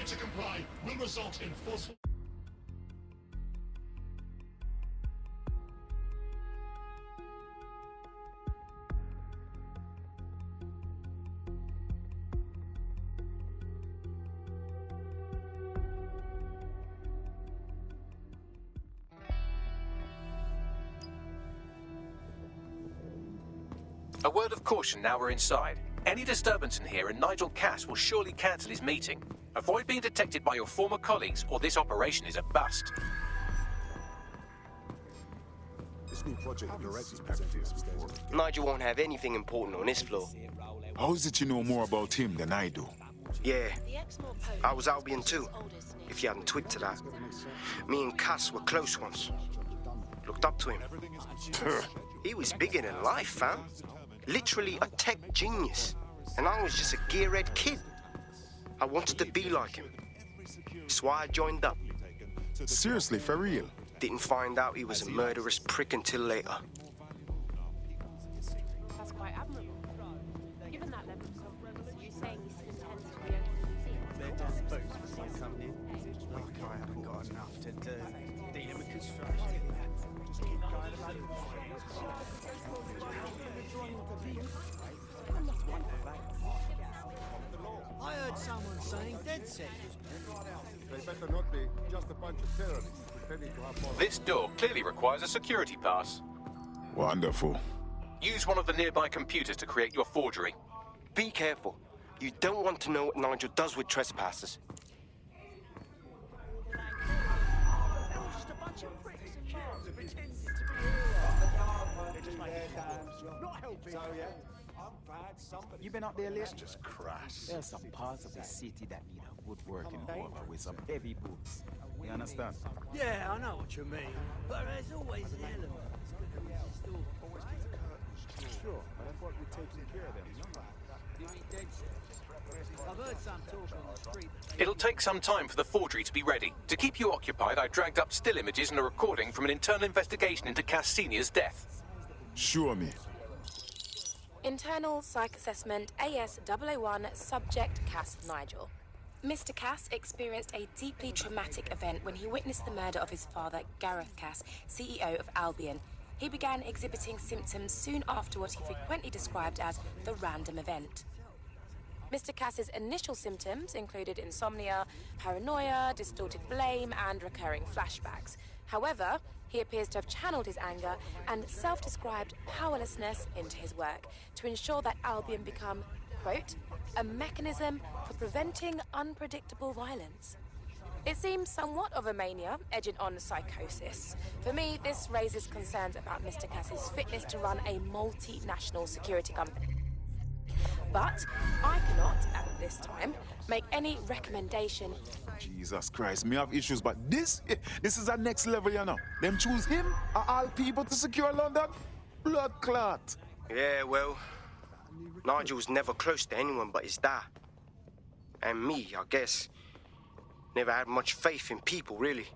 Failure to comply will result in forceful... A word of caution now we're inside. Any disturbance in here and Nigel Cass will surely cancel his meeting. Avoid being detected by your former colleagues or this operation is a bust. This new project Loretti's presented us before. Nigel won't have anything important on this floor. How is it you know more about him than I do? Yeah, I was Albion too, if you hadn't twigged to that. Me and Cass were close once. Looked up to him. He was bigger than life, fam. Literally a tech genius. And I was just a gearhead kid. I wanted to be like him. That's why I joined up. Seriously, for real? Didn't find out he was a murderous prick until later. That's quite admirable. Given that level of confidence, are you saying he still intends to reopen the museum? Like I haven't got enough to do. Dealing with construction. I heard someone saying dead set. They better not be just a bunch of terrorists pretending to have more. This door clearly requires a security pass. Wonderful. Use one of the nearby computers to create your forgery. Be careful. You don't want to know what Nigel does with trespassers. You been up there lately? It's just crass. There's some parts of the city that need a woodworking worker with some heavy boots. You understand? Yeah, I know what you mean. But there's always an element that's going to restore. Always keep the curtains. Sure, but I thought we'd taken care of them. You mean dead set? I've heard some talk on the street. It'll take some time for the forgery to be ready. To keep you occupied, I dragged up still images and a recording from an internal investigation into Cass Sr.'s death. Show me. Internal Psych Assessment AS-001 Subject Cass Nigel. Mr. Cass experienced a deeply traumatic event when he witnessed the murder of his father, Gareth Cass, CEO of Albion. He began exhibiting symptoms soon after what he frequently described as the random event. Mr. Cass's initial symptoms included insomnia, paranoia, distorted blame, and recurring flashbacks. However, he appears to have channeled his anger and self-described powerlessness into his work to ensure that Albion become, quote, a mechanism for preventing unpredictable violence. It seems somewhat of a mania, edging on psychosis. For me, this raises concerns about Mr. Cass's fitness to run a multinational security company. But I cannot, at this time, make any recommendation. Jesus Christ, me have issues, but this is a next level, you know. Them choose him, of all people, to secure London? Blood clot. Yeah, well, Nigel's never close to anyone but his dad. And me, I guess. Never had much faith in people, really.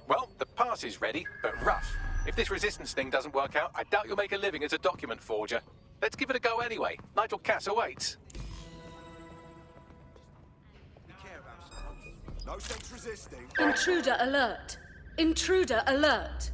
Well, the pass is ready, but rough. If this resistance thing doesn't work out, I doubt you'll make a living as a document forger. Let's give it a go anyway. Nigel Cass awaits. No sense resisting. Intruder alert! Intruder alert!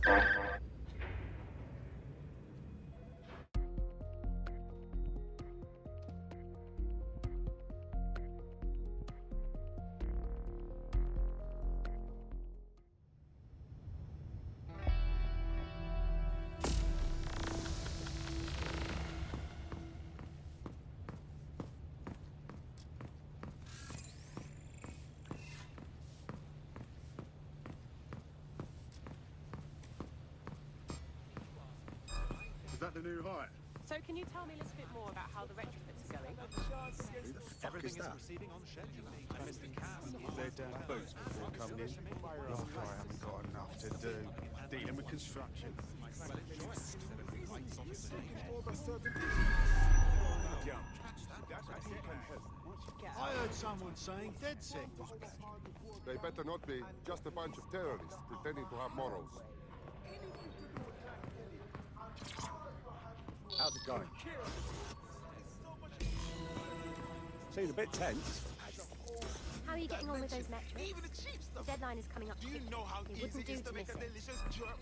Is that the new height? So can you tell me a little bit more about how the retrofits are going? Who the fuck is that? They're down boots before coming in. Like I haven't got enough to do. Dealing with construction. I heard someone saying dead set. They better not be just a bunch of terrorists pretending to have morals. How's it going? Seems a bit tense. How are you getting on with those metrics? The deadline is coming up quickly. It wouldn't do to miss it.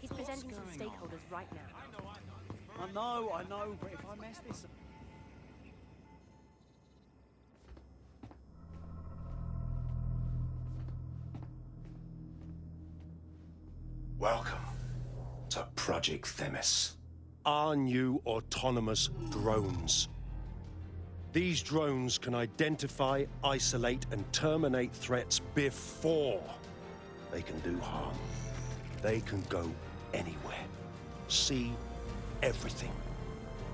He's presenting to the stakeholders right now. I know, but if I mess this up... Welcome to Project Themis. Our new autonomous drones. These drones can identify, isolate, and terminate threats before they can do harm. They can go anywhere, see everything.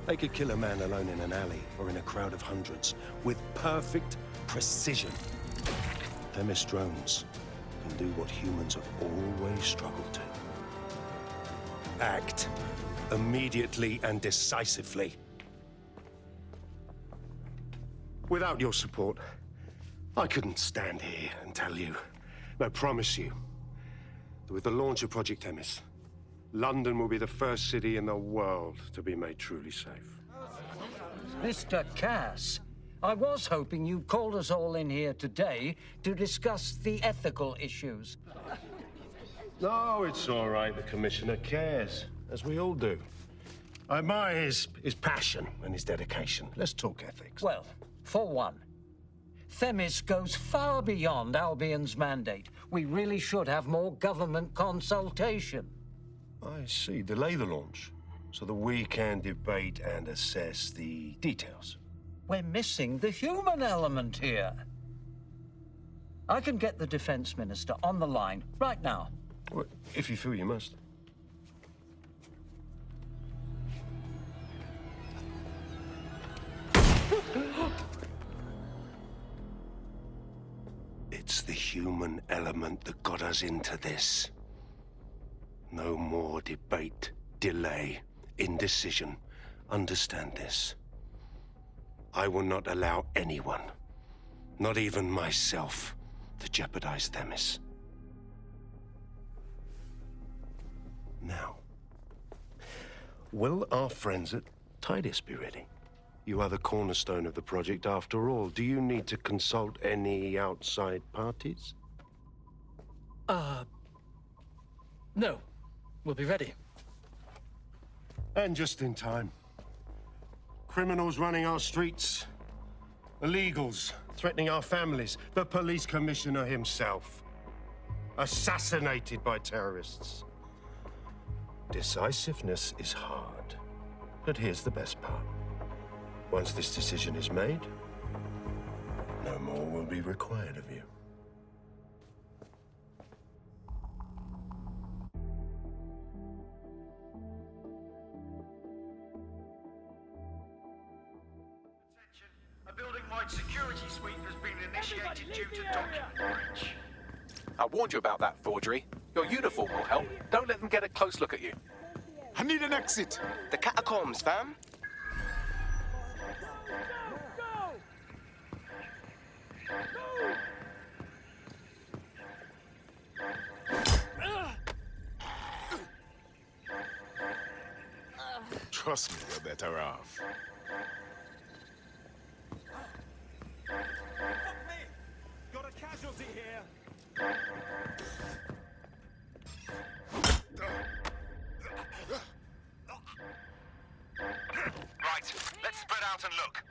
They could kill a man alone in an alley or in a crowd of hundreds with perfect precision. Themis drones can do what humans have always struggled to. Act immediately and decisively. Without your support, I couldn't stand here and tell you, I promise you, that with the launch of Project Themis, London will be the first city in the world to be made truly safe. Mr. Cass, I was hoping you called us all in here today to discuss the ethical issues. No, it's all right. The Commissioner cares, as we all do. I admire his passion and his dedication. Let's talk ethics. Well, for one, Themis goes far beyond Albion's mandate. We really should have more government consultation. I see. Delay the launch so that we can debate and assess the details. We're missing the human element here. I can get the Defense Minister on the line right now. Well, if you feel you must. It's the human element that got us into this. No more debate, delay, indecision. Understand this. I will not allow anyone, not even myself, to jeopardize Themis. Now, will our friends at Titus be ready? You are the cornerstone of the project after all. Do you need to consult any outside parties? No. We'll be ready. And just in time. Criminals running our streets. Illegals threatening our families. The police commissioner himself. Assassinated by terrorists. Decisiveness is hard. But here's the best part. Once this decision is made, no more will be required of you. A building-wide security sweep has been initiated due to document breach. I warned you about that forgery. Your uniform will help. Don't let them get a close look at you. I need an exit. The catacombs, fam. Trust me, we're better off. Got a casualty here. Right, let's spread out and look.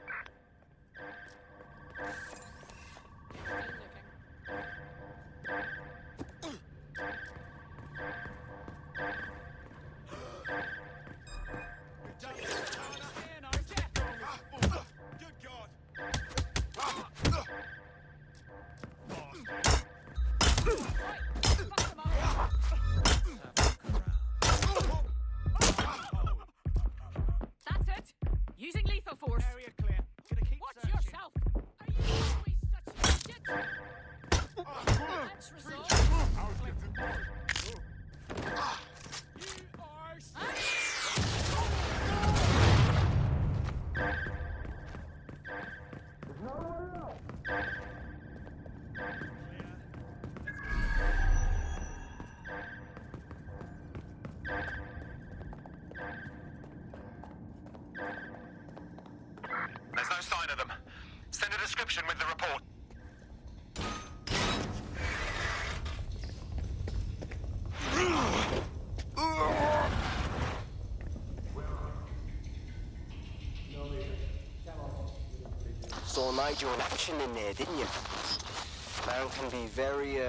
That's it. Using lethal force. Area clear. Gonna keep Watch searching. yourself. Are you always such shit? Let's resolve. There's no sign of them. Send a description with the report. Saw Nigel in action in there, didn't you? Man can be very,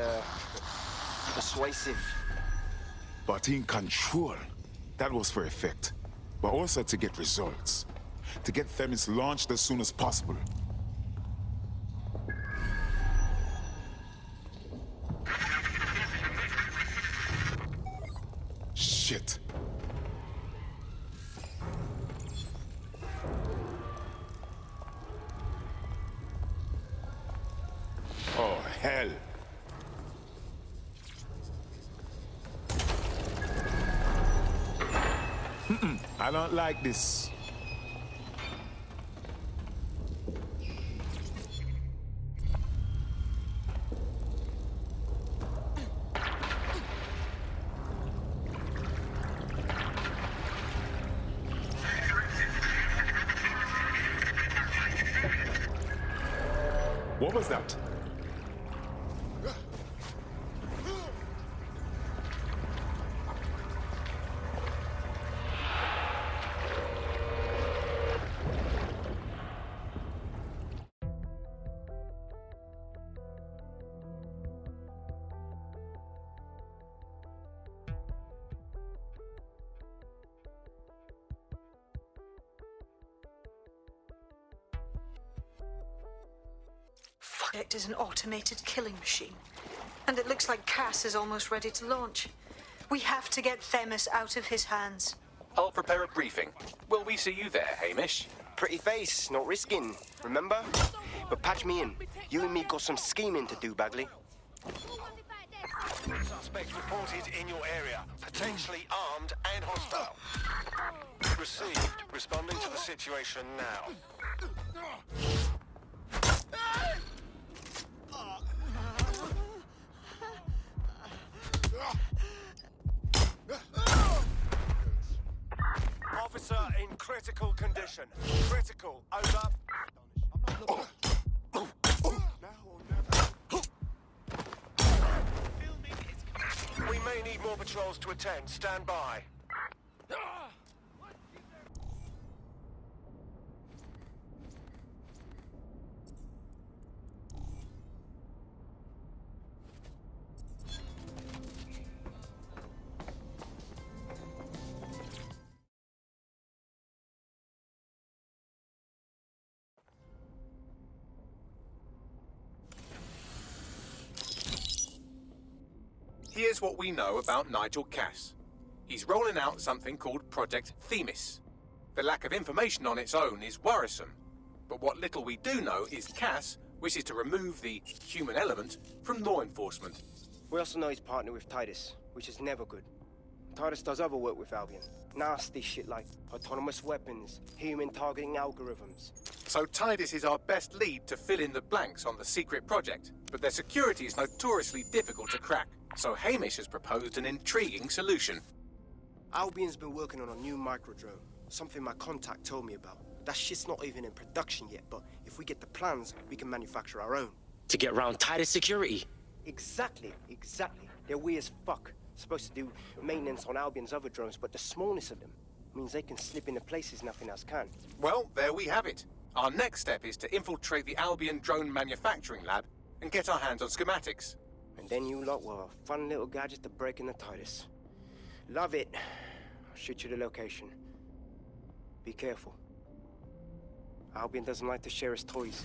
persuasive. But in control. That was for effect. But also to get results. To get Themis launched as soon as possible. Shit. Oh, hell. I don't like this. What was that? Project is an automated killing machine. And it looks like Cass is almost ready to launch. We have to get Themis out of his hands. I'll prepare a briefing. Will we see you there, Hamish? Pretty face, not risking, remember? But patch me in. You and me got some scheming to do, Bagley. Suspect reported in your area, potentially armed and hostile. Received. Responding to the situation now. Officer in critical condition. Critical, over. We may need more patrols to attend. Stand by. Here's what we know about Nigel Cass. He's rolling out something called Project Themis. The lack of information on its own is worrisome, but what little we do know is Cass wishes to remove the human element from law enforcement. We also know he's partnered with Titus, which is never good. Titus does other work with Albion. Nasty shit like autonomous weapons, human targeting algorithms. So Titus is our best lead to fill in the blanks on the secret project, but their security is notoriously difficult to crack. So Hamish has proposed an intriguing solution. Albion's been working on a new microdrone, something my contact told me about. That shit's not even in production yet, but if we get the plans, we can manufacture our own. To get around Titus security? Exactly. They're weird as fuck. Supposed to do maintenance on Albion's other drones, but the smallness of them means they can slip into places nothing else can. Well, there we have it. Our next step is to infiltrate the Albion drone manufacturing lab and get our hands on schematics. And then you lot will have a fun little gadget to break in the Titus. Love it. I'll shoot you the location. Be careful. Albion doesn't like to share his toys.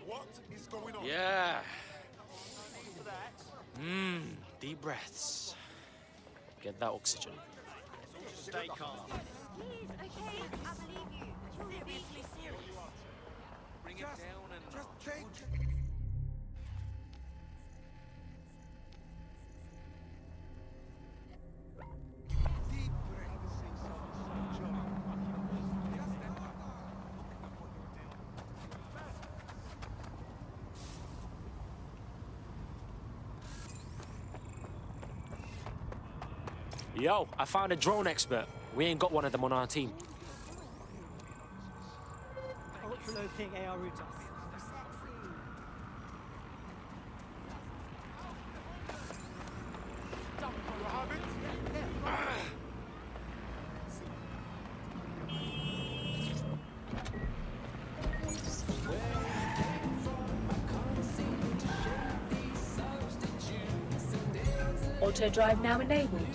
What is going on? Yeah. Deep breaths. Get that oxygen. Stay calm. Please, okay, I believe you. Seriously serious. Bring it down and Just take it. Deep breath. Yo, I found a drone expert. We ain't got one of them on our team. Ultra-low ping AR router. Auto drive now enabled.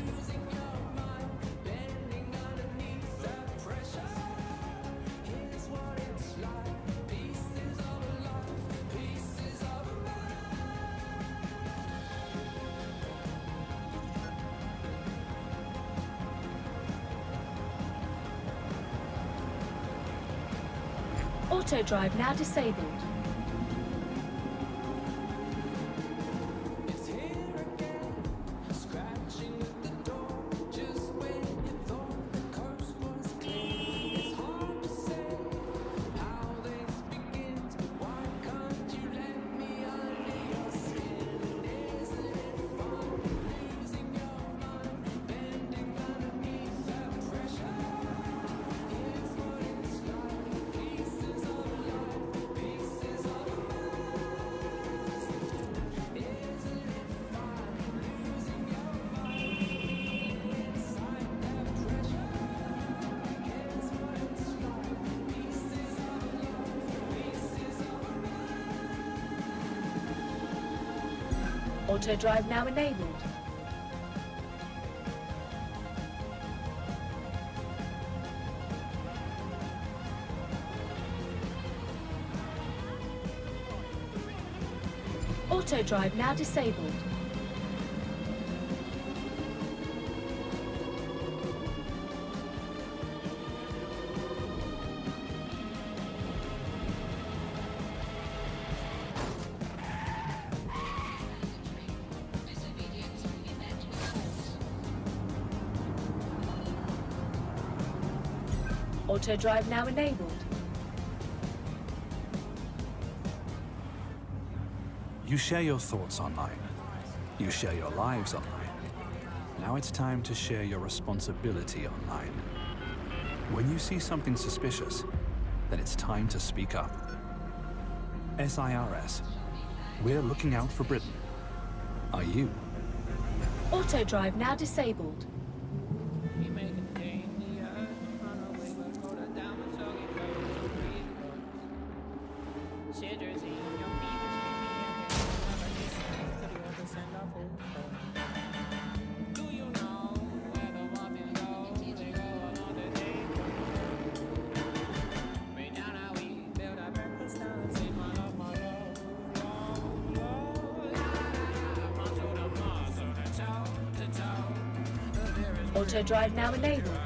Auto drive now disabled. Auto drive now enabled. Auto drive now disabled. Auto drive now enabled. You share your thoughts online. You share your lives online. Now it's time to share your responsibility online. When you see something suspicious, then it's time to speak up. SIRS. We're looking out for Britain. Are you? Auto drive now disabled. Auto drive now enabled.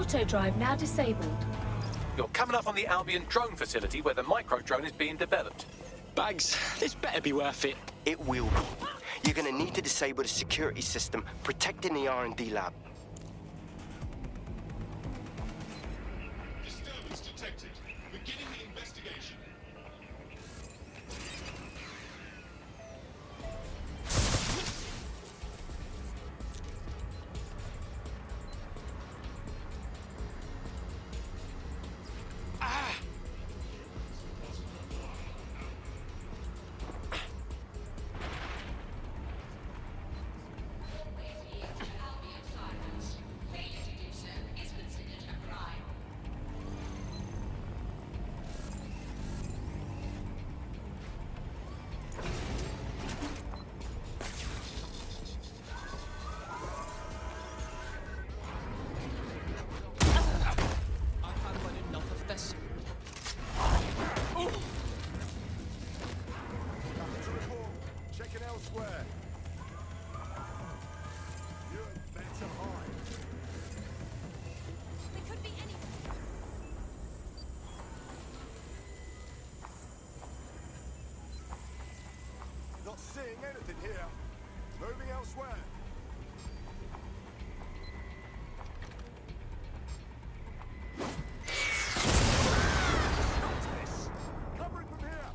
Auto drive now disabled. You're coming up on the Albion drone facility where the micro-drone is being developed. Bags, this better be worth it. It will be. You're gonna need to disable the security system protecting the R&D lab. Disturbance detected. Beginning the investigation. Checking elsewhere. You'd better hide. There could be any. Not seeing anything here. Moving elsewhere. Covering from here.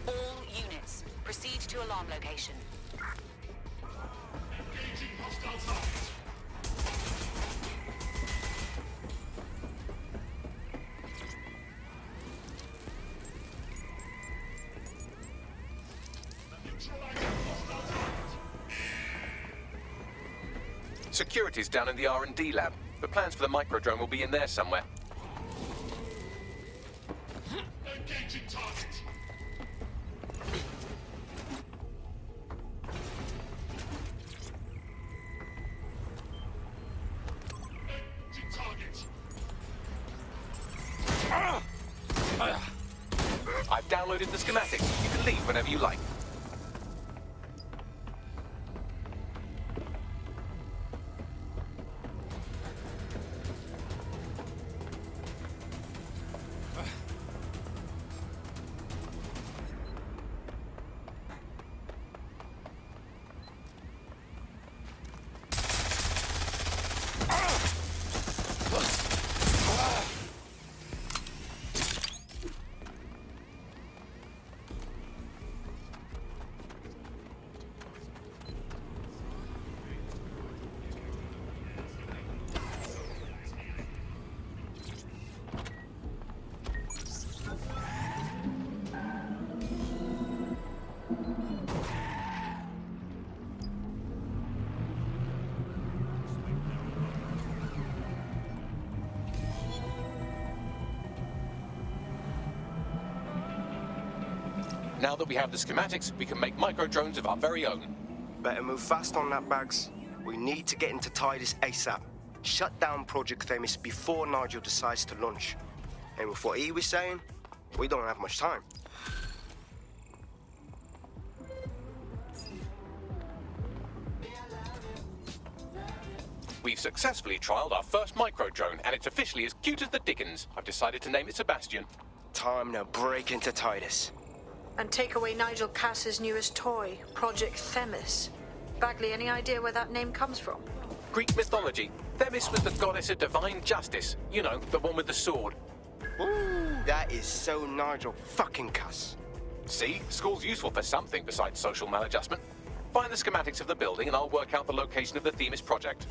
All units, proceed to alarm location. Engaging hostile target. Neutralizing hostile target. Security's down in the R&D lab. The plans for the micro-drone will be in there somewhere. Engaging target. Engaging target. I've downloaded the schematics. You can leave whenever you like. Now that we have the schematics, we can make micro-drones of our very own. Better move fast on that, Bags. We need to get into Titus ASAP. Shut down Project Themis before Nigel decides to launch. And with what he was saying, we don't have much time. We've successfully trialed our first micro-drone, and it's officially as cute as the dickens. I've decided to name it Sebastian. Time to break into Titus. And take away Nigel Cass's newest toy, Project Themis. Bagley, any idea where that name comes from? Greek mythology. Themis was the goddess of divine justice. You know, the one with the sword. Ooh, that is so Nigel fucking cuss. See? School's useful for something besides social maladjustment. Find the schematics of the building and I'll work out the location of the Themis project.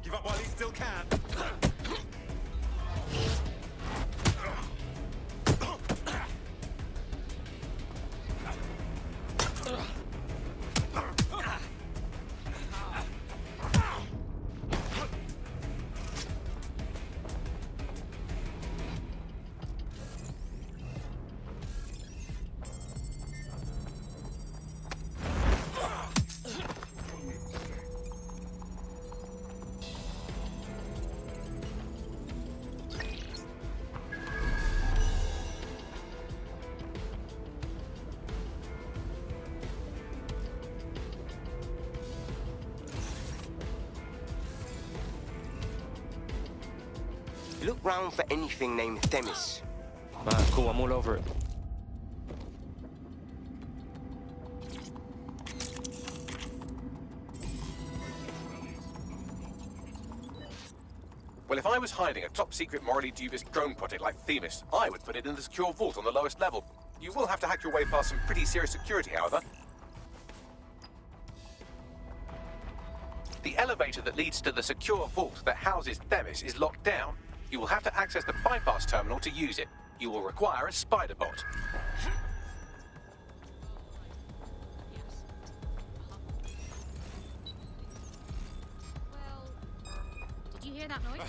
Give up while he still can. Look round for anything named Themis. Cool, I'm all over it. Well, if I was hiding a top-secret, morally dubious drone project like Themis, I would put it in the secure vault on the lowest level. You will have to hack your way past some pretty serious security, however. The elevator that leads to the secure vault that houses Themis is locked down. You will have to access the bypass terminal to use it. You will require a spider bot. Did you hear that noise?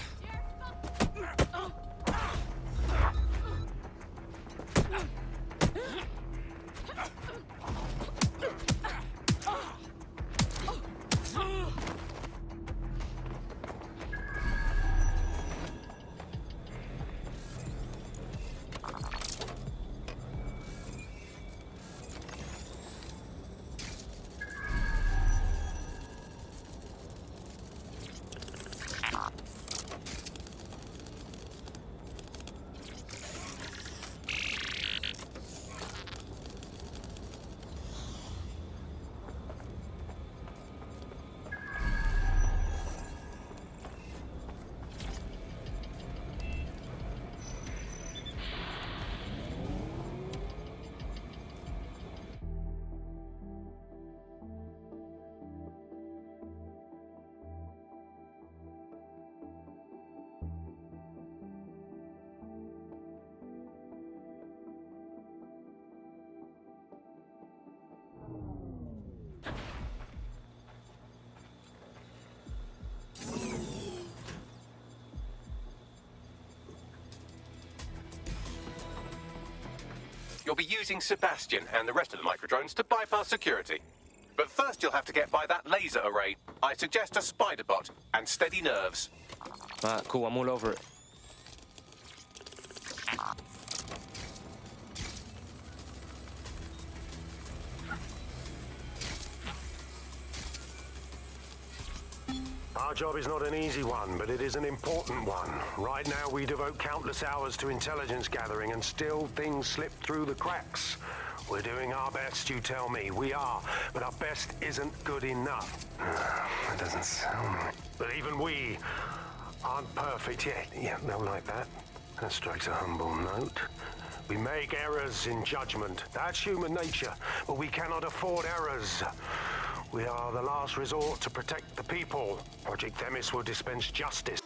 You'll be using Sebastian and the rest of the microdrones to bypass security. But first you'll have to get by that laser array. I suggest a spider bot and steady nerves. Alright, cool, I'm all over it. Our job is not an easy one, but it is an important one. Right now, we devote countless hours to intelligence gathering, and still things slip through the cracks. We're doing our best, you tell me. We are, but our best isn't good enough. That doesn't sound right. But even we aren't perfect yet. Yeah, they'll like that. That strikes a humble note. We make errors in judgment. That's human nature, but we cannot afford errors. We are the last resort to protect the people. Project Themis will dispense justice.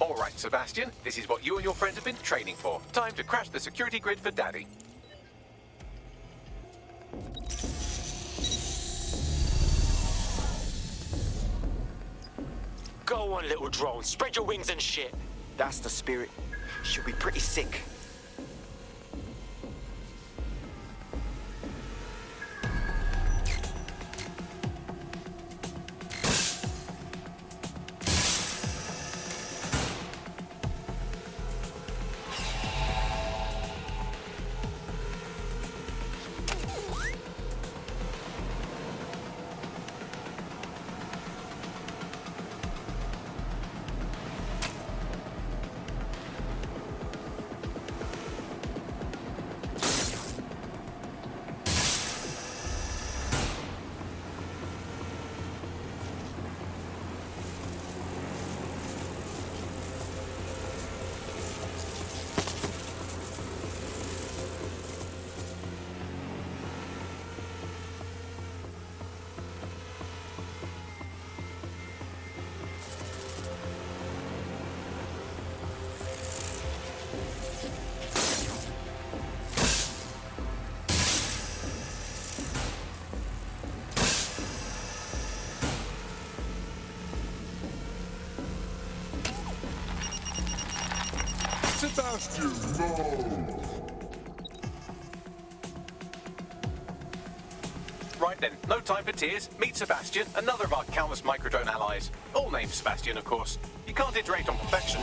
All right, Sebastian, this is what you and your friend have been training for. Time to crash the security grid for Daddy. Go on, little drone. Spread your wings and shit. That's the spirit. She'll be pretty sick. Sebastian, no! Right then, no time for tears. Meet Sebastian, another of our countless microdrone allies. All named Sebastian, of course. You can't iterate on perfection.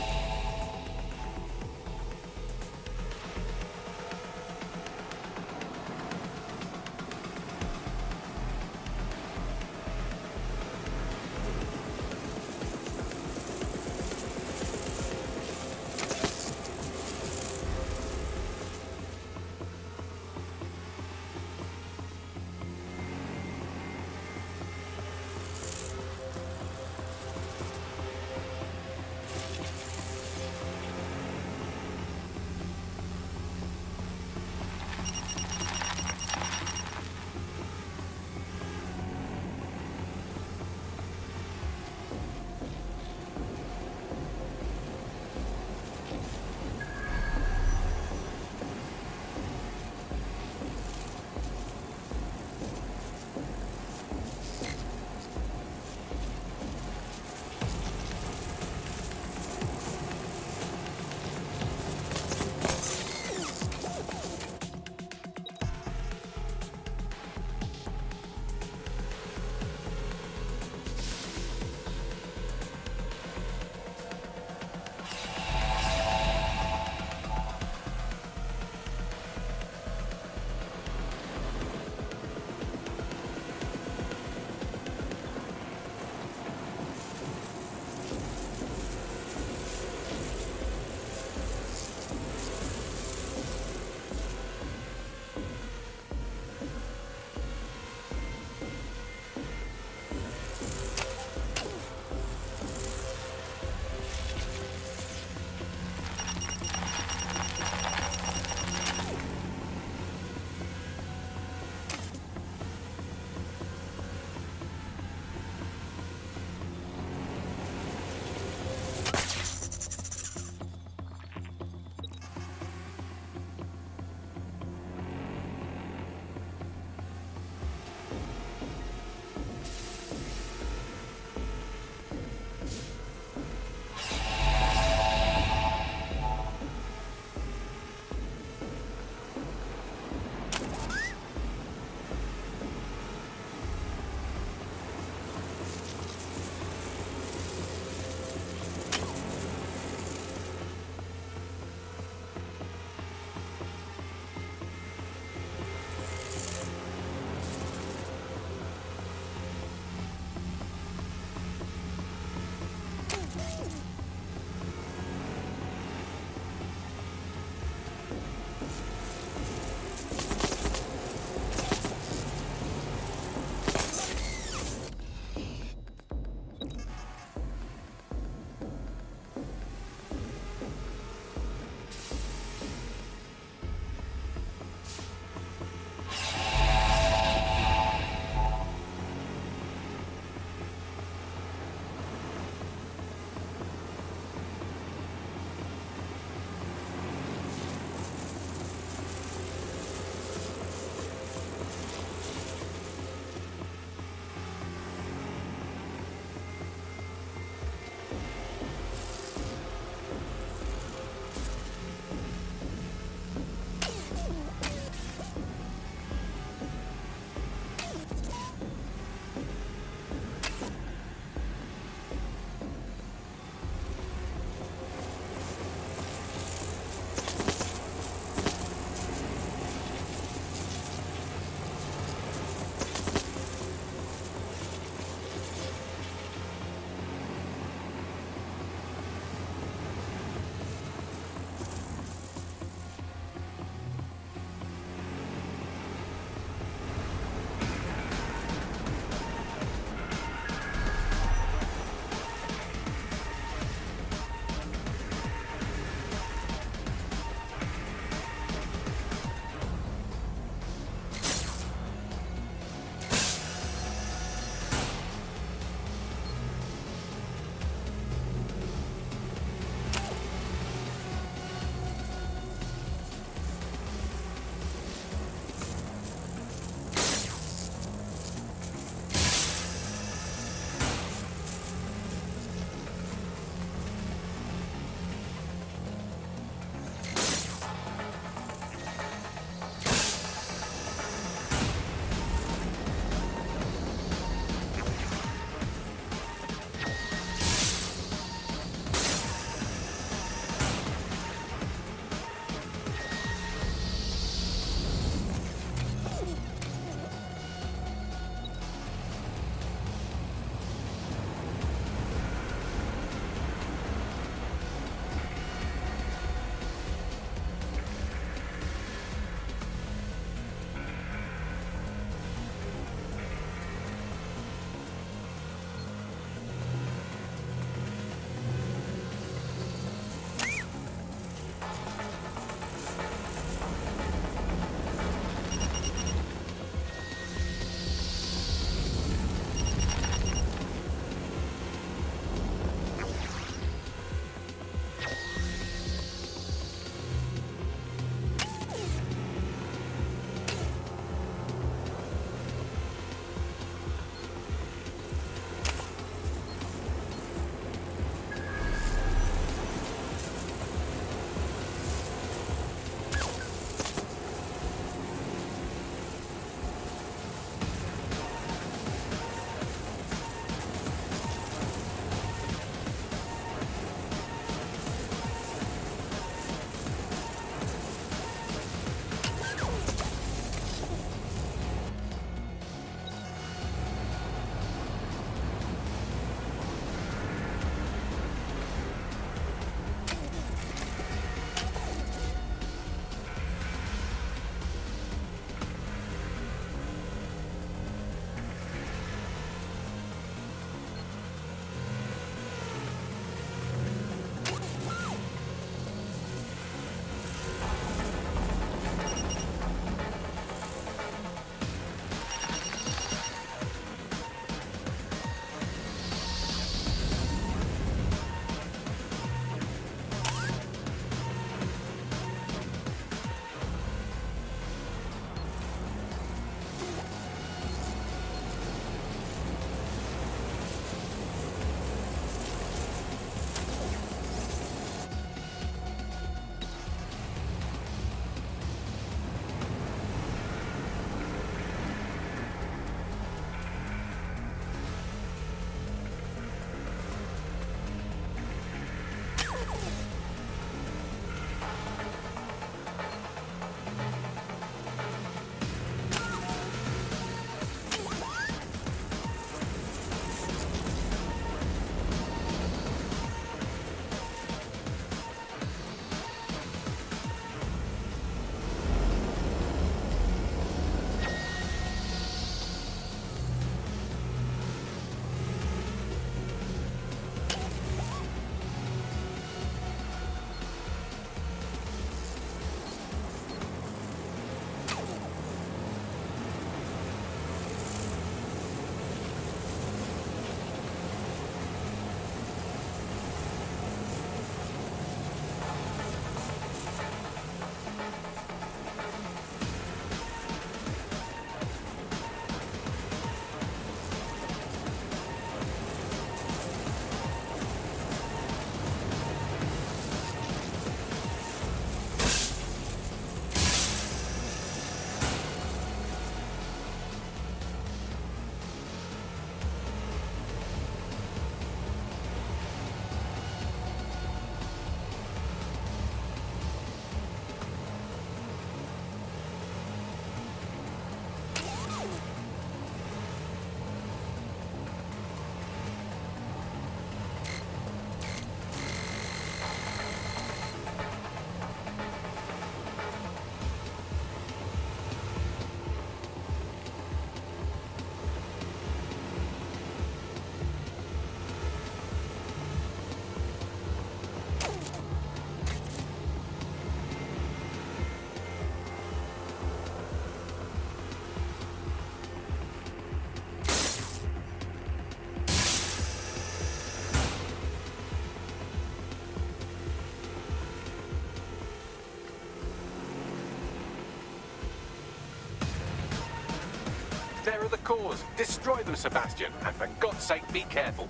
the cores. Destroy them, Sebastian. And for God's sake, be careful.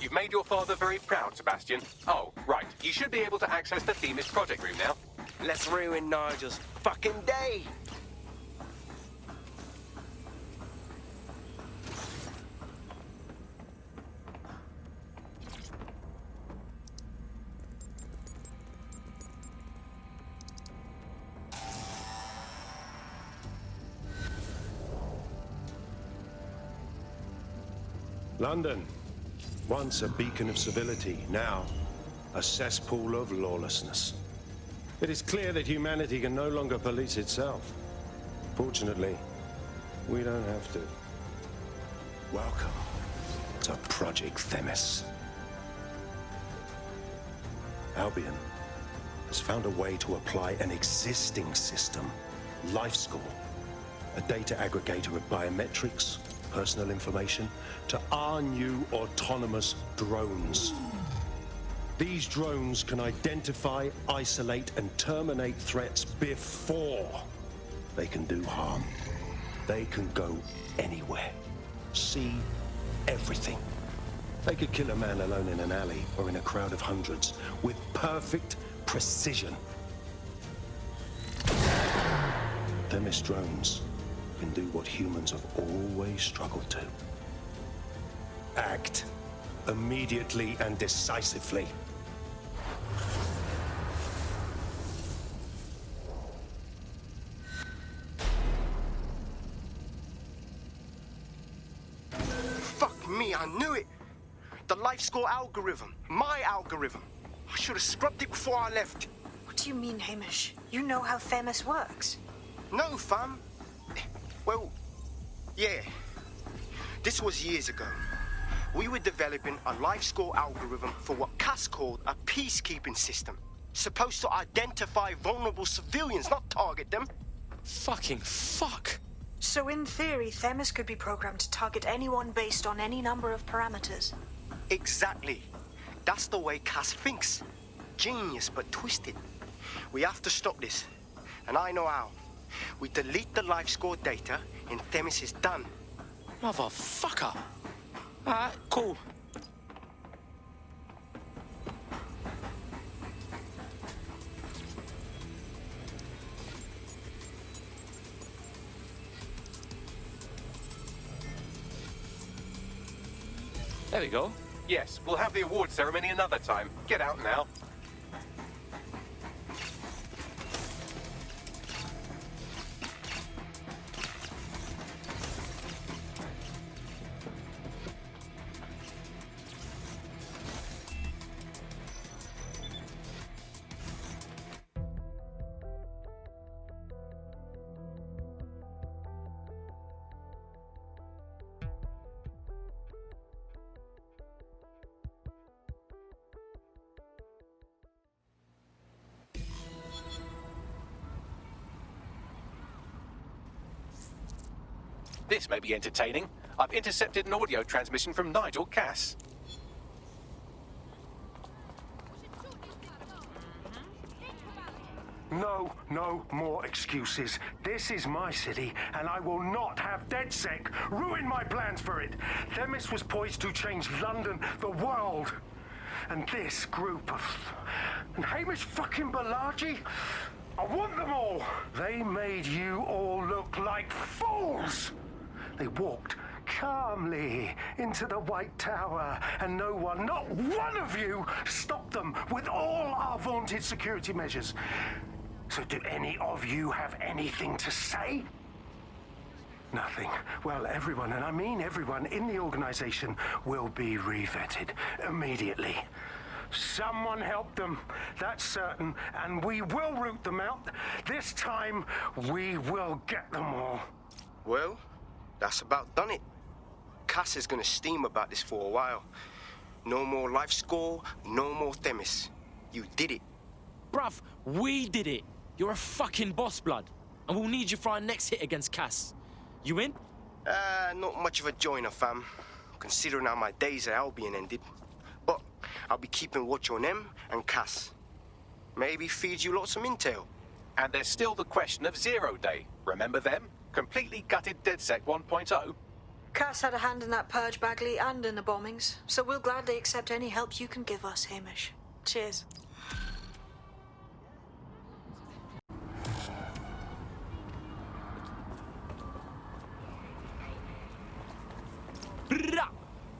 You've made your father very proud, Sebastian. Oh, right. You should be able to access the Themis project room now. Let's ruin Nigel's fucking day. London, once a beacon of civility, now a cesspool of lawlessness. It is clear that humanity can no longer police itself. Fortunately, we don't have to. Welcome to Project Themis. Albion has found a way to apply an existing system, LifeScore, a data aggregator of biometrics, personal information, to our new autonomous drones. These drones can identify, isolate, and terminate threats before they can do harm. They can go anywhere, see everything. They could kill a man alone in an alley or in a crowd of hundreds with perfect precision. Themis drones can do what humans have always struggled to. Act immediately and decisively. Fuck me, I knew it. The LifeScore algorithm. My algorithm. I should have scrubbed it before I left. What do you mean, Hamish? You know how Themis works. No, fam. Well, yeah. This was years ago. We were developing a LifeScore algorithm for what Cass called a peacekeeping system. Supposed to identify vulnerable civilians, not target them. Fucking fuck. So in theory, Themis could be programmed to target anyone based on any number of parameters. Exactly. That's the way Cass thinks. Genius, but twisted. We have to stop this. And I know how. We delete the LifeScore data, and Themis is done. Motherfucker. Alright, cool. There we go. Yes, we'll have the award ceremony another time. Get out now. This may be entertaining. I've intercepted an audio transmission from Nigel Cass. No more excuses. This is my city, and I will not have DedSec ruin my plans for it. Themis was poised to change London, the world. And this group of... And Hamish fucking Balaji? I want them all. They made you all look like fools. They walked calmly into the White Tower, and no one, not one of you, stopped them with all our vaunted security measures. So do any of you have anything to say? Nothing. Well, everyone, and I mean everyone in the organization, will be revetted immediately. Someone help them, that's certain, and we will root them out. This time, we will get them all. Well, that's about done it. Cass is gonna steam about this for a while. No more life score, no more Themis. You did it. Bruv, we did it. You're a fucking boss, blood. And we'll need you for our next hit against Cass. You in? Not much of a joiner, fam. Considering how my days at Albion ended. But I'll be keeping watch on them and Cass. Maybe feed you lots of intel. And there's still the question of Zero Day. Remember them? Completely gutted DedSec 1.0? Cass had a hand in that purge, Bagley, and in the bombings, so we'll gladly accept any help you can give us, Hamish. Cheers. Brah!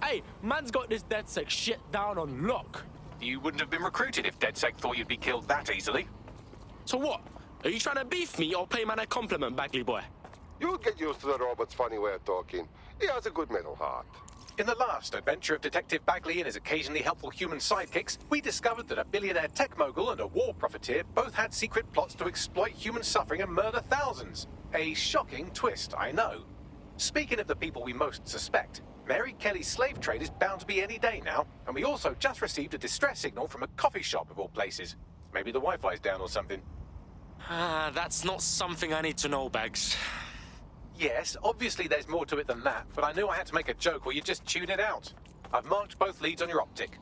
Hey, man's got this DedSec shit down on lock. You wouldn't have been recruited if DedSec thought you'd be killed that easily. So what? Are you trying to beef me or pay man a compliment, Bagley boy? You'll get used to the robot's funny way of talking. He has a good mental heart. In the last adventure of Detective Bagley and his occasionally helpful human sidekicks, we discovered that a billionaire tech mogul and a war profiteer both had secret plots to exploit human suffering and murder thousands. A shocking twist, I know. Speaking of the people we most suspect, Mary Kelly's slave trade is bound to be any day now, and we also just received a distress signal from a coffee shop of all places. Maybe the Wi-Fi's down or something. That's not something I need to know, Bags. Yes, obviously there's more to it than that, but I knew I had to make a joke or you'd just tune it out. I've marked both leads on your optic.